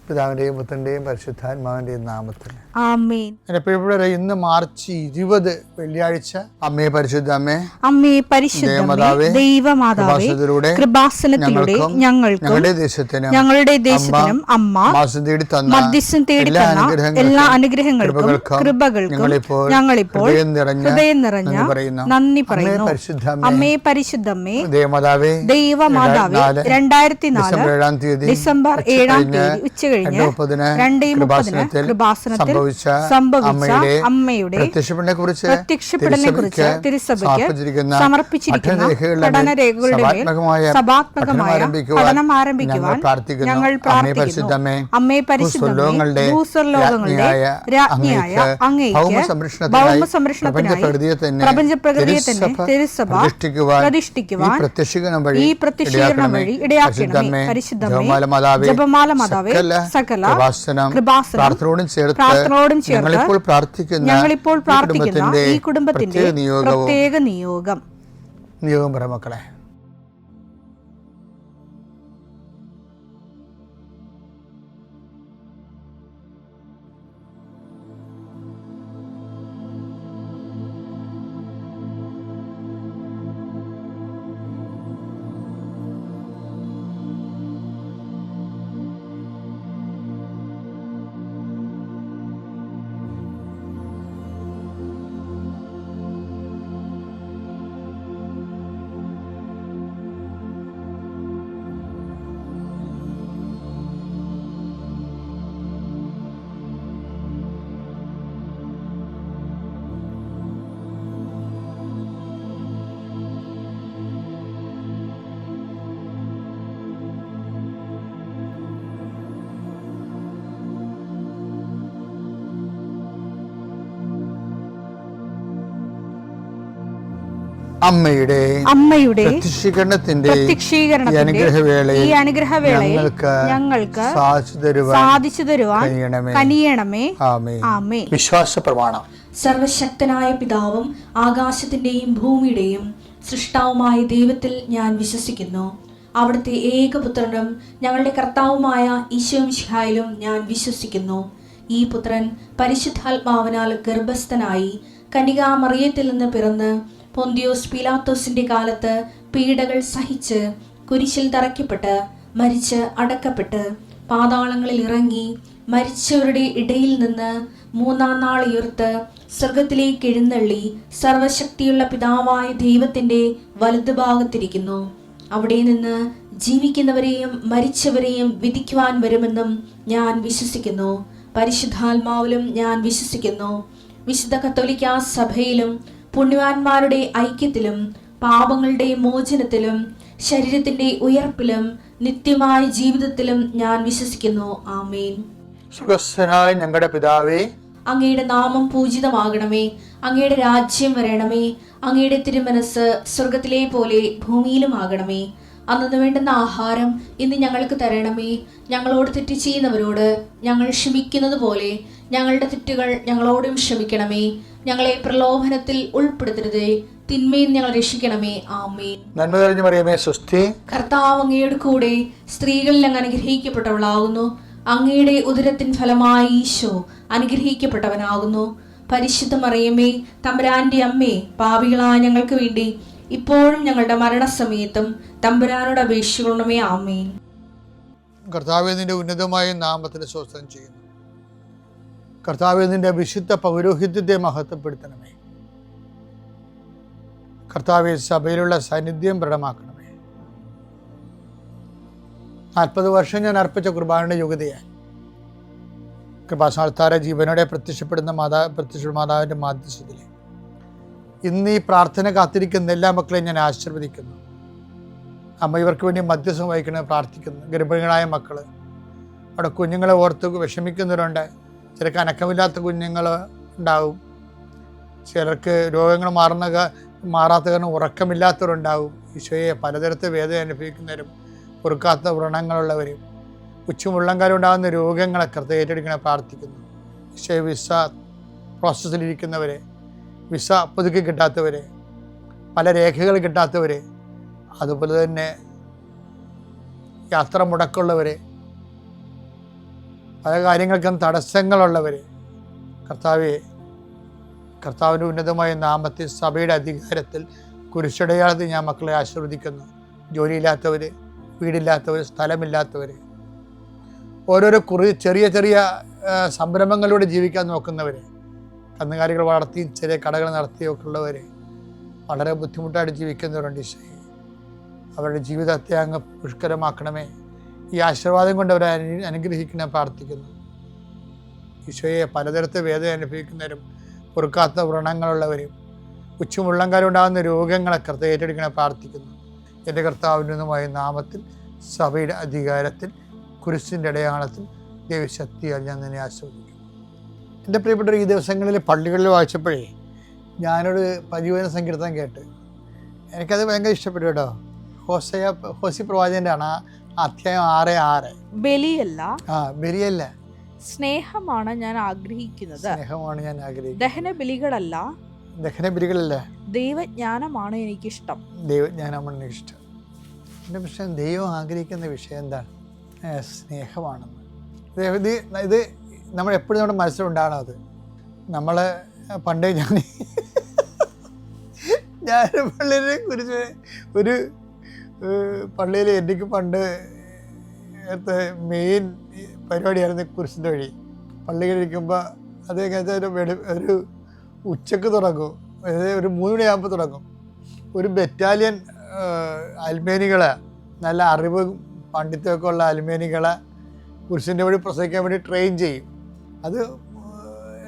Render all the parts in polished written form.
പിതാവിൻ്റെയും പുത്രൻ്റെയും പരിശുദ്ധാത്മാവിൻ്റെയും നാമത്തിൽ ആമേൻ. ഇന്ന് മാർച്ച് 20 വെള്ളിയാഴ്ച. അമ്മേ പരിശുദ്ധ അമ്മേ, അമ്മേ പരിശുദ്ധ ദൈവമാതാവേ, കൃപാസനത്തിലൂടെ ഞങ്ങൾക്കും ഞങ്ങളുടെ ദേശത്തിനും അമ്മ മധ്യസ്ഥം തേടി തന്ന എല്ലാ അനുഗ്രഹങ്ങൾക്കും കൃപകൾക്കും ഞങ്ങളിപ്പോൾ ഹൃദയം നിറഞ്ഞ നന്ദി പറയുന്നു. അമ്മേ പരിശുദ്ധമ്മേ ദൈവമാതാവേ, 2004 ഡിസംബർ 7 ഉച്ചകഴിഞ്ഞ് 2:30 കൃപാസനത്തിൽ സംഭവിച്ച അമ്മയുടെ പ്രത്യക്ഷപ്പെടലിനെക്കുറിച്ച് തിരുസഭയ്ക്ക് സമർപ്പിച്ചിരിക്കുന്ന പഠനരേഖകളുടെ മേൽ സഭാത്മകമായ പഠനം ആരംഭിക്കുവാൻ ഞങ്ങൾ പ്രാർത്ഥിക്കുന്നു. അമ്മേ പരിശുദ്ധമേ, ഭൂസ്വർലോകങ്ങളുടെ രാജ്ഞിയായ അങ്ങേയ്ക്ക് ഭൗമസംരക്ഷണത്തിനായി പ്രപഞ്ചപ്രകൃതിയെ തന്നെ തിരുസഭ പ്രതിഷ്ഠിക്കുവാൻ ഈ പ്രത്യക്ഷീകരണം വഴി ഇടയാക്കണമേ. പരിശുദ്ധമേ, ജപമാല മാതാവേ, സകല കൃപാസനം പ്രാർത്ഥനയോടും ചേർത്ത് ഞങ്ങളിപ്പോൾ പ്രാർത്ഥിക്കുന്ന ഈ കുടുംബത്തിന്റെ പ്രത്യേക നിയോഗം പറ മക്കളെ. അമ്മയുടെ പ്രത്യക്ഷീകരണത്തിന്റെ ഈ അനുഗ്രഹവേളയിൽ ഞങ്ങൾക്ക് സാധിച്ചു തരുവാൻ കനിയണമേ. ആമേൻ. വിശ്വാസ പ്രമാണം. സർവശക്തനായ പിതാവും ആകാശത്തിന്റെയും ഭൂമിയുടെയും സൃഷ്ടാവുമായ ദൈവത്തിൽ ഞാൻ വിശ്വസിക്കുന്നു. അവിടുത്തെ ഏകപുത്രനും ഞങ്ങളുടെ കർത്താവുമായ ഈശോ മിശിഹായിലും ഞാൻ വിശ്വസിക്കുന്നു. ഈ പുത്രൻ പരിശുദ്ധാത്മാവിനാൽ ഗർഭസ്ഥനായി കന്യകാമറിയത്തിൽ നിന്ന് പിറന്ന് പൊന്തിയോസ് പീലാത്തോസിന്റെ കാലത്ത് പീഡകൾ സഹിച്ച് കുരിശിൽ തറയ്ക്കപ്പെട്ട് മരിച്ച് അടക്കപ്പെട്ട് പാതാളങ്ങളിൽ ഇറങ്ങി മരിച്ചവരുടെ ഇടയിൽ നിന്ന് 3-ാം നാൾ ഉയർത്ത് സ്വർഗത്തിലേക്ക് എഴുന്നള്ളി സർവശക്തിയുള്ള പിതാവായ ദൈവത്തിന്റെ വലതുഭാഗത്തിരിക്കുന്നു. അവിടെ നിന്ന് ജീവിക്കുന്നവരെയും മരിച്ചവരെയും വിധിക്കുവാൻ വരുമെന്നും ഞാൻ വിശ്വസിക്കുന്നു. പരിശുദ്ധാത്മാവിലും ഞാൻ വിശ്വസിക്കുന്നു. വിശുദ്ധ കത്തോലിക്കാ സഭയിലും പുണ്യവാന്മാരുടെ ഐക്യത്തിലും പാപങ്ങളുടെ മോചനത്തിലും ശരീരത്തിന്റെ ഉയർപ്പിലും നിത്യമായ ജീവിതത്തിലും ഞാൻ വിശ്വസിക്കുന്നു. ആമേൻ. സുഖസ്ഥനായ ഞങ്ങളുടെ പിതാവേ, അങ്ങയുടെ നാമം പൂജിതമാകണമേ. അങ്ങയുടെ രാജ്യം വരണമേ. അങ്ങയുടെ തിരുമനസ് സ്വർഗത്തിലെ പോലെ ഭൂമിയിലും ആകണമേ. അന്നു വേണ്ടുന്ന ആഹാരം ഇന്ന് ഞങ്ങൾക്ക് തരണമേ. ഞങ്ങളോട് തെറ്റ് ചെയ്യുന്നവരോട് ഞങ്ങൾ ക്ഷമിക്കുന്നത് പോലെ ഞങ്ങളുടെ തെറ്റുകൾ ഞങ്ങളോടും ക്ഷമിക്കണമേ. ഞങ്ങളെ പ്രലോഭനത്തിൽ ഉൾപ്പെടുത്തരുതേ, തിന്മയിൽ ഞങ്ങൾ രക്ഷിക്കണമേ. ആമേൻ. നന്മ നിറഞ്ഞ മറിയമേ, സ്വസ്തി. കർത്താവ് അങ്ങയുടെ കൂടെ സ്ത്രീകളിൽ അങ്ങ് അനുഗ്രഹിക്കപ്പെട്ടവളാകുന്നു. അങ്ങയുടെ ഉദരത്തിൻ ഫലമായി ഈശോ അനുഗ്രഹിക്കപ്പെട്ടവനാകുന്നു. പരിശുദ്ധ മറിയമേ, തമ്പുരാന്റെ അമ്മേ, പാപികളായ ഞങ്ങൾക്ക് വേണ്ടി ഇപ്പോഴും ഞങ്ങളുടെ മരണസമയത്തും തമ്പുരാനോട് അപേക്ഷിക്കണമേ. ആമേൻ. കർത്താവേ, നിന്റെ ഉന്നതമായ നാമത്തിന് സ്തോത്രം ചെയ്യുന്നു. കർത്താവേ, നിന്റെ വിശുദ്ധ പൗരോഹിത്യത്തെ മഹത്വപ്പെടുത്തണമേ. കർത്താവേ, സഭയിലുള്ള സാന്നിധ്യം ദൃഢമാക്കണമേ. 40 വർഷം ഞാൻ അർപ്പിച്ച കുർബാനയുടെ യോഗ്യതയാൽ കൃപാസ്ഥാന ജീവനോടെ പ്രത്യക്ഷപ്പെടുന്ന മാതാവിൻ്റെ മാധ്യസ്ഥതയിൽ ഇന്ന് ഈ പ്രാർത്ഥന കാത്തിരിക്കുന്ന എല്ലാ മക്കളെയും ഞാൻ ആശീർവദിക്കുന്നു. അമ്മ ഇവർക്ക് വേണ്ടി മധ്യസ്ഥം വഹിക്കണമെന്ന് പ്രാർത്ഥിക്കുന്നു. ഗർഭിണികളായ മക്കൾ, അവിടെ കുഞ്ഞുങ്ങളെ ഓർത്ത് വിഷമിക്കുന്നവരുണ്ട്. ചിലർക്ക് അനക്കമില്ലാത്ത കുഞ്ഞുങ്ങൾ ഉണ്ടാവും. ചിലർക്ക് രോഗങ്ങൾ മാറാത്ത കാരണം ഉറക്കമില്ലാത്തവരുണ്ടാവും. ഈശോയെ, പലതരത്തെ വേദന അനുഭവിക്കുന്നവരും പൊറുക്കാത്ത വ്രണങ്ങളുള്ളവരും ഉച്ചമുള്ളങ്കാലുണ്ടാകുന്ന രോഗങ്ങളൊക്കെ ഏറ്റെടുക്കണേ പ്രാർത്ഥിക്കുന്നു. ഈശോയെ, വിസ പ്രോസസ്സിലിരിക്കുന്നവരെ, വിസ പുതുക്കി കിട്ടാത്തവരെ, പല രേഖകൾ കിട്ടാത്തവരെ, അതുപോലെ തന്നെ യാത്ര മുടക്കമുള്ളവരെ, പല കാര്യങ്ങൾക്കും തടസ്സങ്ങളുള്ളവർ, കർത്താവിൻ്റെ ഉന്നതമായ നാമത്തിൽ സഭയുടെ അധികാരത്തിൽ കുരിശടയാളത്തിൽ ഞാൻ മക്കളെ ആശീർവദിക്കുന്നു. ജോലിയില്ലാത്തവർ, വീടില്ലാത്തവർ, സ്ഥലമില്ലാത്തവർ, ഓരോരോ ചെറിയ ചെറിയ സംരംഭങ്ങളിലൂടെ ജീവിക്കാൻ നോക്കുന്നവർ, കന്നുകാലികൾ വളർത്തിയും ചെറിയ കടകൾ നടത്തിയും ഒക്കെ ഉള്ളവർ, വളരെ ബുദ്ധിമുട്ടായിട്ട് ജീവിക്കുന്നവരുണ്ട്. ഈശോയെ, അവരുടെ ജീവിതത്തെ അങ്ങ് പുഷ്കരമാക്കണമേ. ഈ ആശീർവാദം കൊണ്ട് അവരെ അനുഗ്രഹിക്കണം പ്രാർത്ഥിക്കുന്നു. ഈശോയെ, പലതരത്തിൽ വേദന അനുഭവിക്കുന്നവരും പൊറുക്കാത്ത വ്രണങ്ങളുള്ളവരും ഉച്ചമുള്ളങ്കാലുണ്ടാകുന്ന രോഗങ്ങളൊക്കെ ഏറ്റെടുക്കണം പ്രാർത്ഥിക്കുന്നു. എൻ്റെ കർത്താവിനുമായ നാമത്തിൽ സഭയുടെ അധികാരത്തിൽ കുരിശിൻ്റെ അടയാളത്തിൽ ദൈവശക്തിയാൽ ഞാൻ നിന്നെ ആസ്വദിക്കുന്നു. എൻ്റെ പ്രിയപ്പെട്ടവർ, ഈ ദിവസങ്ങളിൽ പള്ളികളിൽ വായിച്ചപ്പോഴേ ഞാനൊരു പരിവചന സങ്കീർത്തനം കേട്ട് എനിക്കത് ഭയങ്കര ഇഷ്ടപ്പെട്ടു കേട്ടോ. ഹോസി പ്രവാചകൻ്റെ ആണ് അധ്യായം 6:6. ബലിയല്ല, സ്നേഹമാണ് ഞാൻ ആഗ്രഹിക്കുന്നത്. ദഹനബലികളല്ല, ദൈവജ്ഞാനമാണ് എനിക്കിഷ്ടം. എൻ്റെ പ്രശ്നം ദൈവം ആഗ്രഹിക്കുന്ന വിഷയം എന്താണ്? സ്നേഹമാണെന്ന്. ഇത് നമ്മളെപ്പോഴും നമ്മുടെ മനസ്സിലുണ്ടാകണം. അത് നമ്മൾ പണ്ട് ഞാൻ പള്ളിയെ കുറിച്ച് ഒരു പള്ളിയിൽ എനിക്ക് പണ്ട് മെയിൻ പരിപാടിയായിരുന്നു കുരിശിൻ്റെ വഴി. പള്ളി കഴിക്കുമ്പോൾ അത് ഒരു ഉച്ചക്ക് തുടങ്ങും, അതായത് ഒരു 3 മണിയാകുമ്പോൾ തുടങ്ങും. ഒരു ബറ്റാലിയൻ അൽമേനികളെ, നല്ല അറിവ് പണ്ഡിത്യമൊക്കെ ഉള്ള അൽമേനികളെ കുരിശിൻ്റെ വഴി പ്രസംഗിക്കാൻ വേണ്ടി ട്രെയിൻ ചെയ്യും. അത്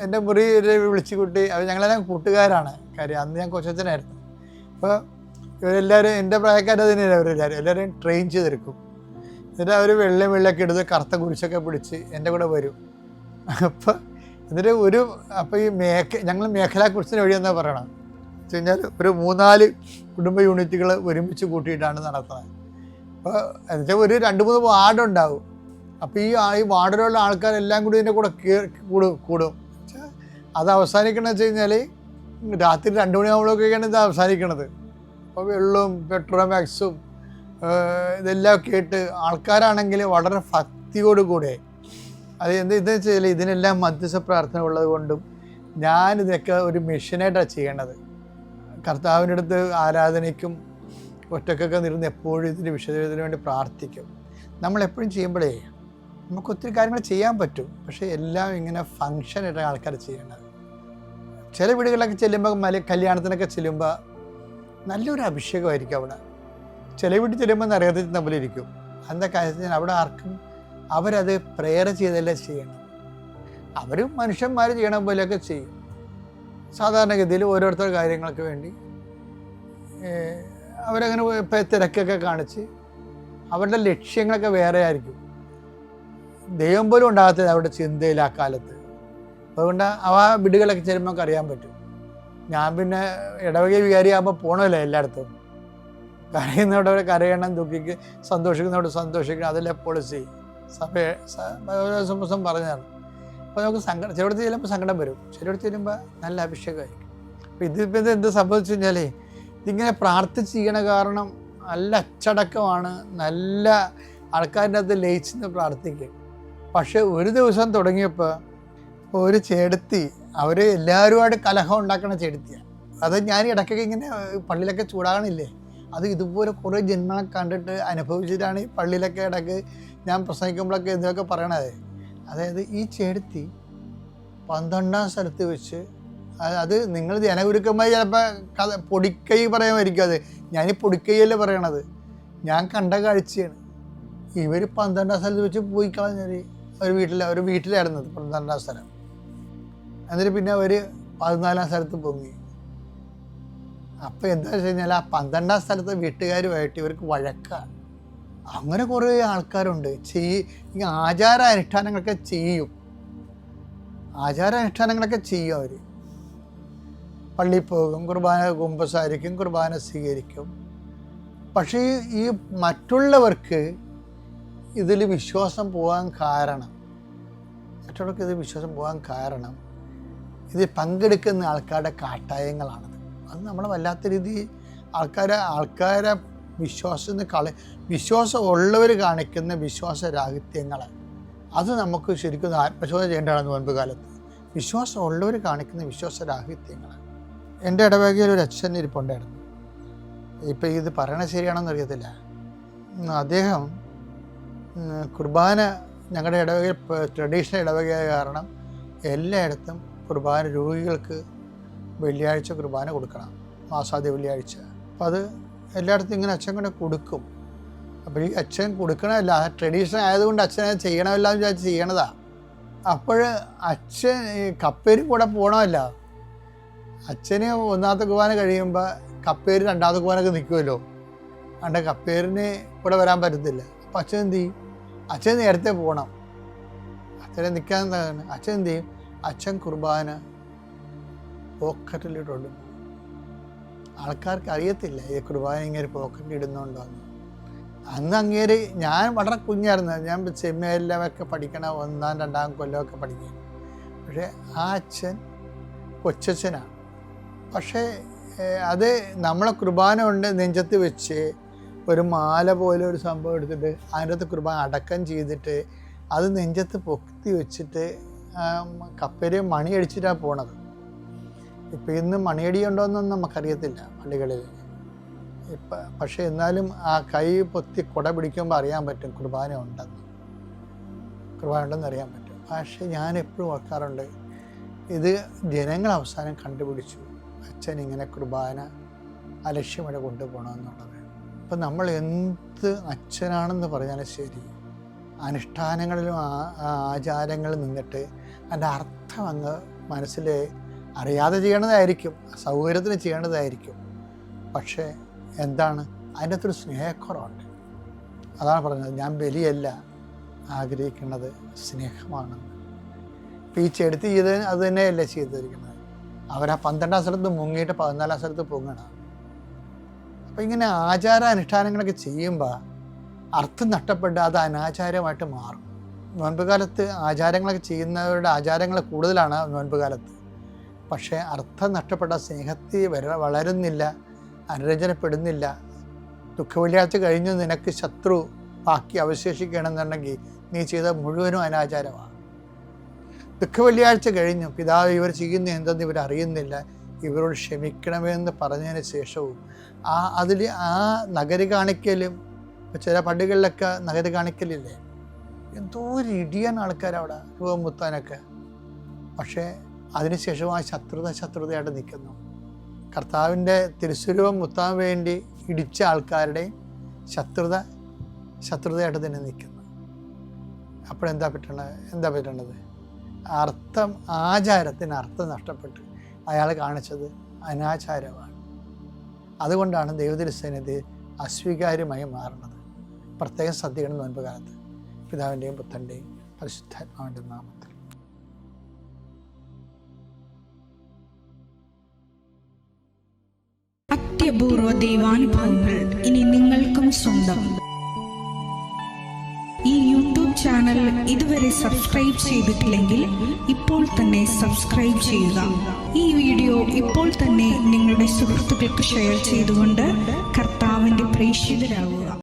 എൻ്റെ മുറിയിൽ വിളിച്ചു കൂട്ടി. അവർ ഞങ്ങളെല്ലാം കൂട്ടുകാരാണ്. കാര്യം അന്ന് ഞാൻ കൊച്ചച്ഛനായിരുന്നു. അപ്പോൾ ഇവരെല്ലാവരും എൻ്റെ പ്രായക്കാർ തന്നെയാണ്. എല്ലാവരെയും ട്രെയിൻ ചെയ്തെടുക്കും. എന്നിട്ട് അവർ വെള്ളയൊക്കെ എടുത്ത് കറുത്ത കുരിശൊക്കെ പിടിച്ച് എൻ്റെ കൂടെ വരും. അപ്പോൾ എന്നിട്ട് അപ്പോൾ ഈ ഞങ്ങൾ മേഖലാ കുരിശിന് വഴിയെന്നാണ് പറയണം. വെച്ച് കഴിഞ്ഞാൽ ഒരു 3-4 കുടുംബ യൂണിറ്റുകൾ ഒരുമിച്ച് കൂട്ടിയിട്ടാണ് നടത്തുന്നത്. അപ്പോൾ എന്നുവെച്ചാൽ ഒരു 2-3 വാർഡുണ്ടാവും. അപ്പോൾ ഈ വാർഡിലുള്ള ആൾക്കാരെല്ലാം കൂടി ഇതിൻ്റെ കൂടെ കൂടും. അത് അവസാനിക്കണമെന്ന് വെച്ച് കഴിഞ്ഞാൽ രാത്രി 2 മണിയാകുമ്പോഴൊക്കെയാണ് ഇത് അവസാനിക്കണത്. അപ്പോൾ വെള്ളവും പെട്രോമാക്സും ഇതെല്ലാം കേട്ട് ആൾക്കാരാണെങ്കിൽ വളരെ ഭക്തിയോടുകൂടെ ഇതെന്ന് വെച്ചാൽ ഇതിനെല്ലാം മധ്യസ്ഥ പ്രാർത്ഥന ഉള്ളത് കൊണ്ടും ഞാനിതൊക്കെ ഒരു മിഷനായിട്ടാണ് ചെയ്യേണ്ടത്. കർത്താവിൻ്റെ അടുത്ത് ആരാധനയ്ക്കും ഒറ്റക്കൊക്കെ നിർന്ന് എപ്പോഴും ഇതിൻ്റെ വിശദത്തിന് വേണ്ടി പ്രാർത്ഥിക്കും. നമ്മളെപ്പോഴും ചെയ്യുമ്പോഴേ നമുക്ക് ഒത്തിരി കാര്യങ്ങൾ ചെയ്യാൻ പറ്റും. പക്ഷേ എല്ലാം ഇങ്ങനെ ഫങ്ഷനായിട്ടാണ് ആൾക്കാർ ചെയ്യേണ്ടത്. ചില വീടുകളിലൊക്കെ ചെല്ലുമ്പോൾ കല്യാണത്തിനൊക്കെ ചെല്ലുമ്പോൾ നല്ലൊരു അഭിഷേകമായിരിക്കും അവിടെ. ചില വീട്ടിൽ ചെല്ലുമ്പോൾ നിറയത്തിൽ തമ്മിലിരിക്കും. എന്താ കാര്യത്തിൽ അവിടെ ആർക്കും അവരത് പ്രേയർ ചെയ്തല്ലേ ചെയ്യണം. അവരും മനുഷ്യന്മാർ ചെയ്യണ പോലെയൊക്കെ ചെയ്യും. സാധാരണഗതിയിൽ ഓരോരുത്തരുടെ കാര്യങ്ങൾക്ക് വേണ്ടി അവരങ്ങനെ ഇപ്പം തിരക്കൊക്കെ കാണിച്ച് അവരുടെ ലക്ഷ്യങ്ങളൊക്കെ വേറെ ആയിരിക്കും. ദൈവം പോലും ഉണ്ടാകത്തില്ല അവരുടെ ചിന്തയിൽ ആ കാലത്ത്. അതുകൊണ്ട് ആ വീടുകളൊക്കെ ചെല്ലുമ്പോൾ നമുക്ക് അറിയാൻ പറ്റും. ഞാൻ പിന്നെ ഇടവക വികാരിയാകുമ്പോൾ പോകണമല്ലോ എല്ലായിടത്തും. കരയുന്നവിടെ കരയണം, ദുഃഖിക്ക് സന്തോഷിക്കുന്നവിടെ സന്തോഷിക്കണം. അതല്ലേ പോളിസി. ദിവസം പറഞ്ഞതാണ്. അപ്പോൾ നമുക്ക് ചിലയിടത്ത് ചെല്ലുമ്പോൾ സങ്കടം വരും, ചിലയിടത്ത് ചെല്ലുമ്പോൾ നല്ല അഭിഷേകമായിരിക്കും. അപ്പോൾ ഇതിപ്പോൾ എന്ത് സംഭവിച്ചു കഴിഞ്ഞാൽ ഇതിങ്ങനെ പ്രാർത്ഥിച്ച് ചെയ്യണ കാരണം നല്ല അച്ചടക്കമാണ്, നല്ല ആൾക്കാരുടെ അകത്ത് ലയിച്ചെന്ന് പ്രാർത്ഥിക്കും. പക്ഷെ ഒരു ദിവസം തുടങ്ങിയപ്പോൾ ഒരു ചേടത്തി, അവർ എല്ലാവരുമായിട്ട് കലഹം ഉണ്ടാക്കണ ചേടത്തിയാണ്. അത് ഞാൻ ഇടയ്ക്കൊക്കെ ഇങ്ങനെ പള്ളിയിലൊക്കെ ചൂടാകണില്ലേ, അത് ഇതുപോലെ കുറേ ജന്മങ്ങളെ കണ്ടിട്ട് അനുഭവിച്ചിട്ടാണ് ഈ പള്ളിയിലൊക്കെ ഇടയ്ക്ക് ഞാൻ പ്രസംഗിക്കുമ്പോഴൊക്കെ ഇതൊക്കെ പറയണത്. അതായത് ഈ ചേടത്തി 12ാം സ്ഥലത്ത് വെച്ച്, അത് നിങ്ങൾ ജനഗുരുക്കന്മാർ ചിലപ്പോൾ പൊടിക്കൈ പറയാമായിരിക്കും. അത് ഞാൻ ഈ പൊടിക്കൈയല്ലേ പറയണത്, ഞാൻ കണ്ട കാഴ്ചയാണ്. ഇവർ 12ാം സ്ഥലത്ത് വെച്ച് പോയി കളഞ്ഞത് ഒരു വീട്ടിലായിരുന്നത് 12ാം സ്ഥലം. എന്നിട്ട് പിന്നെ അവർ 14ാം സ്ഥലത്ത് പൊങ്ങി. അപ്പോൾ എന്താ വെച്ച് കഴിഞ്ഞാൽ ആ 12ാം സ്ഥലത്തെ വീട്ടുകാരുമായിട്ട് ഇവർക്ക് വഴക്കാണ്. അങ്ങനെ കുറേ ആൾക്കാരുണ്ട് ഈ ആചാരാനുഷ്ഠാനങ്ങളൊക്കെ ചെയ്യും. അവർ പള്ളിയിൽ പോകും, കുർബാന കുമ്പസാരിക്കും, കുർബാന സ്വീകരിക്കും. പക്ഷേ ഈ മറ്റുള്ളവർക്ക് ഇതിൽ വിശ്വാസം പോകാൻ കാരണം ഇത് പങ്കെടുക്കുന്ന ആൾക്കാരുടെ കാട്ടായങ്ങളാണത്. അത് നമ്മളെ വല്ലാത്ത രീതിയിൽ ആൾക്കാരെ വിശ്വാസം ഉള്ളവർ കാണിക്കുന്ന വിശ്വാസരാഹിത്യങ്ങൾ അത് നമുക്ക് ശരിക്കും ആത്മശോധന ചെയ്യേണ്ടതാണ് നോയമ്പ് കാലത്ത്. വിശ്വാസം ഉള്ളവർ കാണിക്കുന്ന വിശ്വാസരാഹിത്യങ്ങൾ. എൻ്റെ ഇടവകയിൽ ഒരു അച്ഛൻ ഇരിപ്പുണ്ടായിരുന്നു. ഇപ്പം ഇത് പറയണത് ശരിയാണെന്ന് അറിയത്തില്ല. അദ്ദേഹം കുർബാന, ഞങ്ങളുടെ ഇടവകയിൽ ട്രഡീഷണൽ ഇടവകയായ കാരണം എല്ലായിടത്തും കുർബാന രോഗികൾക്ക് വെള്ളിയാഴ്ച കുർബാന കൊടുക്കണം, മാസാദ്യ വെള്ളിയാഴ്ച. അപ്പം അത് എല്ലായിടത്തും ഇങ്ങനെ അച്ഛൻ കൊണ്ട് കൊടുക്കും. അപ്പോൾ ഈ അച്ഛൻ കൊടുക്കണമല്ല, ട്രഡീഷണൽ ആയതുകൊണ്ട് അച്ഛനെ ചെയ്യണമല്ല എന്ന് വിചാരിച്ച് ചെയ്യണതാ. അപ്പോൾ അച്ഛൻ ഈ കപ്പേരും കൂടെ പോകണമല്ലോ. അച്ഛന് ഒന്നാമത്തെ കുർബാന കഴിയുമ്പോൾ കപ്പേര് രണ്ടാമത്തെ കുർബാനൊക്കെ നിൽക്കുമല്ലോ. അതുകൊണ്ട് കപ്പേരിന് കൂടെ വരാൻ പറ്റത്തില്ല. അപ്പം അച്ഛൻ എന്ത് ചെയ്യും? അച്ഛൻ നേരത്തെ പോകണം. അച്ഛനെ നിൽക്കാൻ എന്താണ്? അച്ഛൻ എന്ത് ചെയ്യും? അച്ഛൻ കുർബാന പോക്കറ്റിലിട്ടുണ്ട്. ആൾക്കാർക്ക് അറിയത്തില്ല ഈ കുർബാന ഇങ്ങനെ പോക്കറ്റിൽ ഇടുന്നുണ്ടോ എന്ന്. അന്ന് അങ്ങേര്, ഞാൻ വളരെ കുഞ്ഞായിരുന്നു, ഞാൻ സെമിനാരിലൊക്കെ പഠിക്കണ 1ാം 2ാം കൊല്ലമൊക്കെ പഠിക്കുക. പക്ഷേ ആ അച്ഛൻ കൊച്ചച്ഛനാണ്. പക്ഷേ അത് നമ്മളെ കുർബാന കൊണ്ട് നെഞ്ചത്ത് വെച്ച് ഒരു മാല പോലെ ഒരു സംഭവം എടുത്തിട്ട് അതിൻ്റെ അകത്ത് കുർബാന അടക്കം ചെയ്തിട്ട് അത് നെഞ്ചത്ത് പൊത്തി വെച്ചിട്ട് കപ്പേര് മണിയടിച്ചിട്ടാണ് പോണത്. ഇപ്പം ഇന്ന് മണിയടിയുണ്ടോയെന്നൊന്നും നമുക്കറിയത്തില്ല പള്ളികളിൽ. പക്ഷേ എന്നാലും ആ കൈ പൊത്തി കുട പിടിക്കുമ്പോൾ അറിയാൻ പറ്റും കുർബാന ഉണ്ടെന്ന് അറിയാൻ പറ്റും. പക്ഷേ ഞാൻ എപ്പോഴും ഓർക്കാറുണ്ട്, ഇത് ജനങ്ങൾ അവസാനം കണ്ടുപിടിച്ചു അച്ഛൻ ഇങ്ങനെ കുർബാന അലക്ഷ്യമായിട്ട് കൊണ്ടുപോകണമെന്നുള്ളത്. അപ്പം നമ്മൾ എന്ത് അച്ഛനാണെന്ന് പറഞ്ഞാലും ശരി, അനുഷ്ഠാനങ്ങളിലും ആചാരങ്ങളിൽ നിന്നിട്ട് അതിൻ്റെ അർത്ഥം അങ്ങ് മനസ്സിൽ അറിയാതെ ചെയ്യണതായിരിക്കും, സൗകര്യത്തിന് ചെയ്യേണ്ടതായിരിക്കും. പക്ഷേ എന്താണ് അതിൻ്റെ അകത്തൊരു സ്നേഹക്കുറവുണ്ട്. അതാണ് പറഞ്ഞത്, ഞാൻ ബലിയല്ല ആഗ്രഹിക്കുന്നത്, സ്നേഹമാണെന്ന്. ഇപ്പം ഈ ചെടുത്ത് ചെയ്ത് അത് തന്നെയല്ലേ ചെയ്തിരിക്കുന്നത്. അവരാ 12ാം സ്ഥലത്ത് മുങ്ങിയിട്ട് 14ാം സ്ഥലത്ത് പൊങ്ങണം. അപ്പം ഇങ്ങനെ ആചാരാനുഷ്ഠാനങ്ങളൊക്കെ ചെയ്യുമ്പോൾ അർത്ഥം നഷ്ടപ്പെട്ട് അത് അനാചാരമായിട്ട് മാറും. നോയമ്പ് കാലത്ത് ആചാരങ്ങളൊക്കെ ചെയ്യുന്നവരുടെ ആചാരങ്ങൾ കൂടുതലാണ് നോയമ്പ് കാലത്ത്. പക്ഷേ അർത്ഥം നഷ്ടപ്പെട്ട സ്നേഹത്തിൽ വളരുന്നില്ല, അനുരഞ്ജനപ്പെടുന്നില്ല. ദുഃഖവെള്ളിയാഴ്ച കഴിഞ്ഞ് നിനക്ക് ശത്രു ബാക്കി അവശേഷിക്കണമെന്നുണ്ടെങ്കിൽ നീ ചെയ്ത മുഴുവനും അനാചാരമാണ്. ദുഃഖവെള്ളിയാഴ്ച കഴിഞ്ഞു, പിതാവ് ഇവർ ചെയ്യുന്ന എന്തെന്ന് ഇവർ അറിയുന്നില്ല, ഇവരോട് ക്ഷമിക്കണമെന്ന് പറഞ്ഞതിന് ശേഷവും അതിൽ ആ നഗരി കാണിക്കലും, ചില പള്ളികളിലൊക്കെ നഗരി കാണിക്കലില്ലേ, എന്തോ ഒരു ഇടിയാണ് ആൾക്കാരവിടെ രൂപം മുത്താനൊക്കെ. പക്ഷേ അതിനുശേഷം ആ ശത്രുതയായിട്ട് നിൽക്കുന്നു. കർത്താവിൻ്റെ തിരുസ്വരൂപം മുത്താൻ വേണ്ടി ഇടിച്ച ആൾക്കാരുടെയും ശത്രുതയായിട്ട് തന്നെ നിൽക്കുന്നു. അപ്പോഴെന്താ പറ്റണത്? അർത്ഥം, ആചാരത്തിന് അർത്ഥം നഷ്ടപ്പെട്ട് അയാൾ കാണിച്ചത് അനാചാരമാണ്. അതുകൊണ്ടാണ് ദൈവതിരുസന്നിധി അസ്വീകാര്യമായി മാറുന്നത്. പ്രത്യേകം ശ്രദ്ധിക്കണം നോയമ്പ് കാലത്ത്. പിതാവിൻ്റെയും പുത്രൻ്റെയും പരിശുദ്ധാത്മാവിൻ്റെ നാമത്തിൽ. അത്യപൂർവ ദൈവാനുഭവങ്ങൾ ഇനി നിങ്ങൾക്കും സ്വന്തം. ഈ യൂട്യൂബ് ചാനൽ ഇതുവരെ സബ്സ്ക്രൈബ് ചെയ്തിട്ടില്ലെങ്കിൽ ഇപ്പോൾ തന്നെ സബ്സ്ക്രൈബ് ചെയ്യുക. ഈ വീഡിയോ ഇപ്പോൾ തന്നെ നിങ്ങളുടെ സുഹൃത്തുക്കൾക്ക് ഷെയർ ചെയ്തുകൊണ്ട് കർത്താവിൻ്റെ പ്രേക്ഷിതരാകുക.